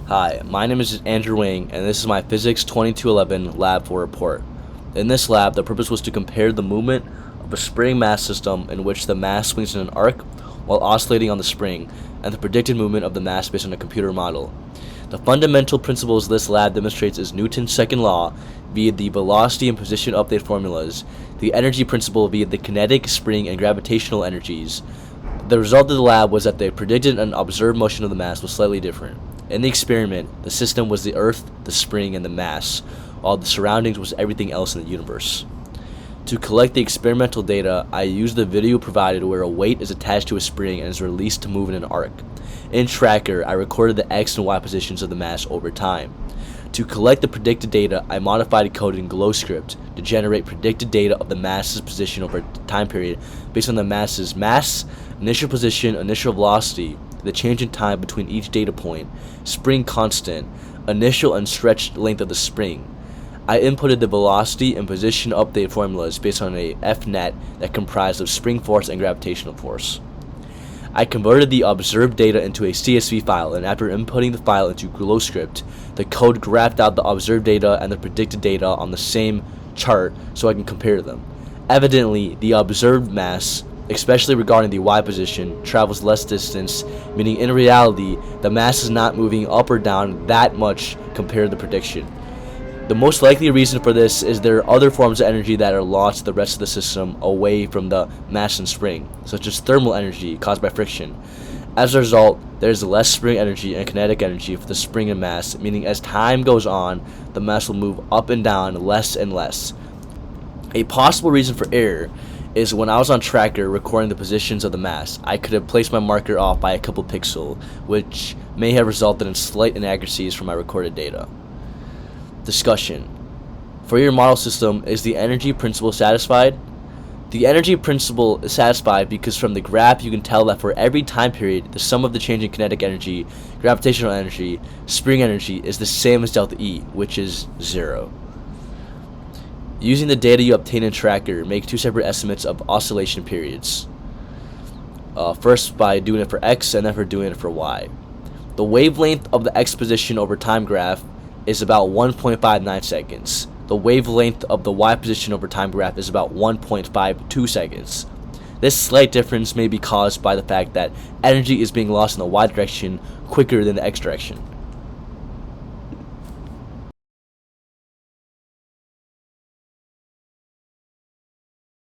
Hi, my name is Andrew Wang, and this is my Physics 2211 Lab 4 report. In this lab, the purpose was to compare the movement of a spring mass system in which the mass swings in an arc while oscillating on the spring, and the predicted movement of the mass based on a computer model. The fundamental principles this lab demonstrates is Newton's second law via the velocity and position update formulas, the energy principle via the kinetic, spring, and gravitational energies. The result of the lab was that the predicted and observed motion of the mass was slightly different. In the experiment, the system was the Earth, the spring, and the mass, while the surroundings was everything else in the universe. To collect the experimental data, I used the video provided where a weight is attached to a spring and is released to move in an arc. In Tracker, I recorded the X and Y positions of the mass over time. To collect the predicted data, I modified code in GlowScript to generate predicted data of the mass's position over a time period based on the mass's mass, initial position, initial velocity, the change in time between each data point, spring constant, initial and stretched length of the spring. I inputted the velocity and position update formulas based on a FNet that comprised of spring force and gravitational force. I converted the observed data into a CSV file, and after inputting the file into GlowScript, the code graphed out the observed data and the predicted data on the same chart so I can compare them. Evidently, the observed mass, especially regarding the Y position, travels less distance, meaning in reality, the mass is not moving up or down that much compared to the prediction. The most likely reason for this is there are other forms of energy that are lost to the rest of the system away from the mass and spring, such as thermal energy caused by friction. As a result, there is less spring energy and kinetic energy for the spring and mass, meaning as time goes on, the mass will move up and down less and less. A possible reason for error is when I was on Tracker recording the positions of the mass, I could have placed my marker off by a couple pixels, which may have resulted in slight inaccuracies from my recorded data. Discussion. For your model system, is the energy principle satisfied? The energy principle is satisfied because from the graph you can tell that for every time period, the sum of the change in kinetic energy, gravitational energy, spring energy is the same as delta E, which is 0. Using the data you obtain in Tracker, make two separate estimates of oscillation periods. First by doing it for X and then for doing it for Y. The wavelength of the X position over time graph is about 1.59 seconds. The wavelength of the Y position over time graph is about 1.52 seconds. This slight difference may be caused by the fact that energy is being lost in the Y direction quicker than the X direction.